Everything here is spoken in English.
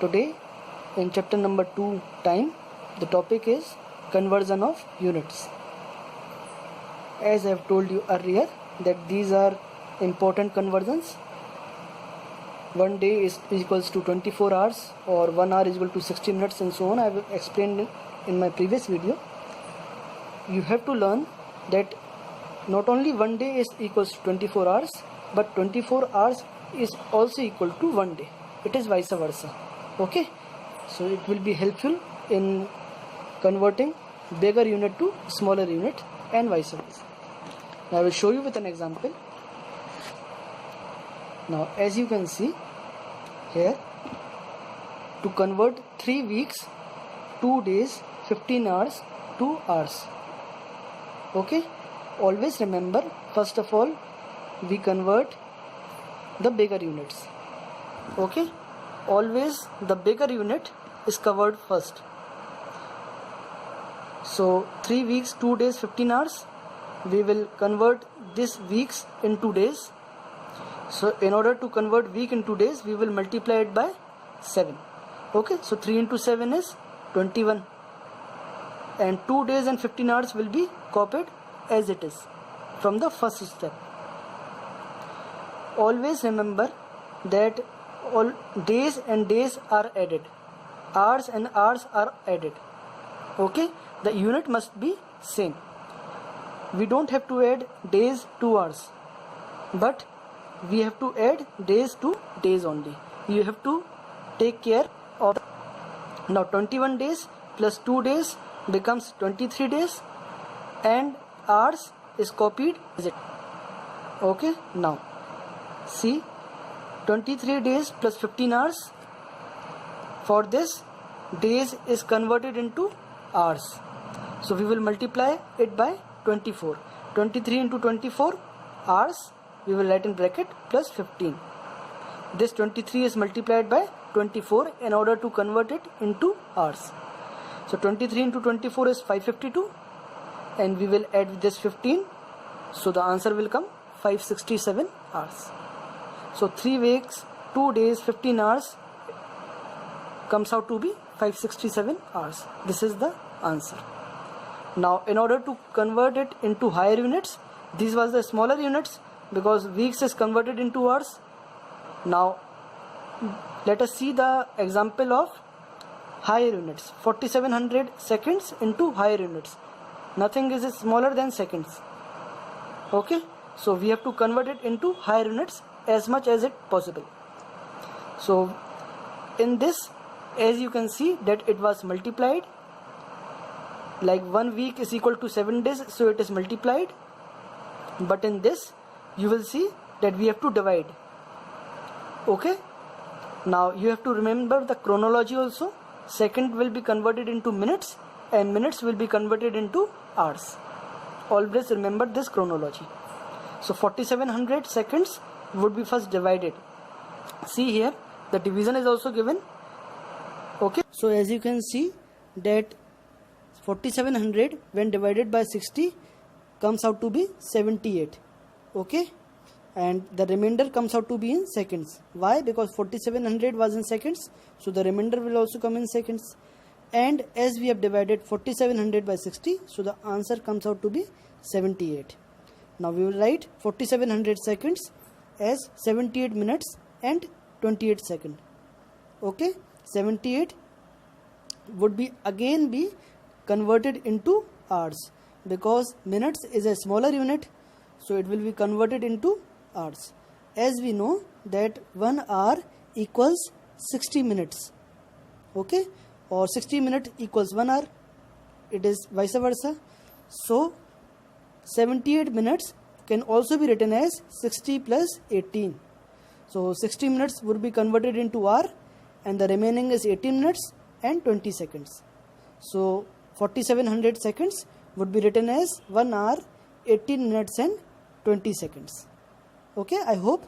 Today in chapter number 2 time, the topic is conversion of units. As I have told you earlier that these are important conversions. 1 day is equals to 24 hours or 1 hour is equal to 60 minutes and so on. I have explained in my previous video. You have to learn that not only 1 day is equals to 24 hours, but 24 hours is also equal to 1 day. It is vice versa. Okay, so it will be helpful in converting bigger unit to smaller unit and vice versa. Now I will show you with an example. Now as you can see here, to convert 3 weeks, 2 days, 15 hours to hours. Okay, always remember, first of all we convert the bigger units. Okay, always the bigger unit is covered first. So 3 weeks, 2 days, 15 hours, we will convert this weeks into days. So in order to convert week into days, we will multiply it by 7. Okay, so 3 into 7 is 21, and 2 days and 15 hours will be copied as it is from the first step. Always remember that all days and days are added, hours and hours are added. Okay, the unit must be same. We don't have to add days to hours, but we have to add days to days only. You have to take care of. Now 21 days plus 2 days becomes 23 days, and hours is copied as it. Okay, now see, 23 days plus 15 hours. For this, days is converted into hours, so we will multiply it by 24. 23 into 24 hours, we will write in bracket plus 15. This 23 is multiplied by 24 in order to convert it into hours. So 23 into 24 is 552, and we will add this 15, so the answer will come 567 hours. So 3 weeks, 2 days, 15 hours comes out to be 567 hours. This is the answer. Now in order to convert it into higher units, these was the smaller units because weeks is converted into hours. Now let us see the example of higher units. 4700 seconds into higher units. Nothing is smaller than seconds. Okay, so we have to convert it into higher units as much as it possible. So in this, as you can see that it was multiplied, like 1 week is equal to 7 days, so it is multiplied. But in this you will see that we have to divide. Okay, now you have to remember the chronology also. Second will be converted into minutes and minutes will be converted into hours. Always remember this chronology. So 4700 seconds would be first divided. See here, the division is also given. Okay, so as you can see that 4700 when divided by 60 comes out to be 78. Okay, and the remainder comes out to be in seconds. Why? Because 4700 was in seconds, so the remainder will also come in seconds. And as we have divided 4700 by 60, so the answer comes out to be 78. Now we will write 4700 seconds as 78 minutes and 28 seconds. Okay, 78 would be again be converted into hours because minutes is a smaller unit, so it will be converted into hours. As we know that 1 hour equals 60 minutes. Okay, or 60 minutes equals 1 hour. It is vice versa. So 78 minutes can also be written as 60 plus 18. So 60 minutes would be converted into hour, and the remaining is 18 minutes and 20 seconds. So 4700 seconds would be written as 1 hour, 18 minutes and 20 seconds. Okay, I hope